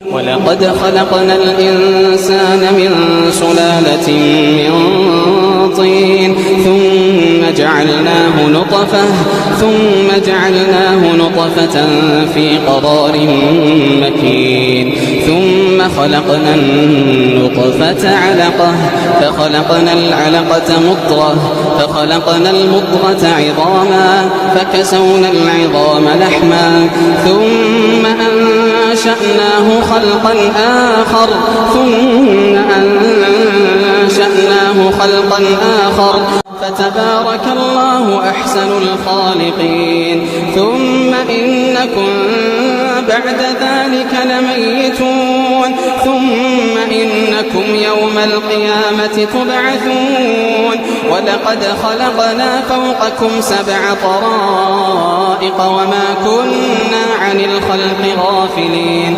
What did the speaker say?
ولقد خلقنا الإنسان من سلالة من طين ثم جعلناه نطفة في قرار مكين ثم خلقنا النطفة علقة فخلقنا العلقة مضغة فخلقنا المضغة عظاما فكسونا العظام لحما ثم أنشأناه خلقا آخر فتبارك الله أحسن الخالقين ثم إنكم بعد ذلك لميتون ثم إنكم يوم القيامة تبعثون ولقد خلقنا فوقكم 7 طرائق وما كنا عن الخلق غافلين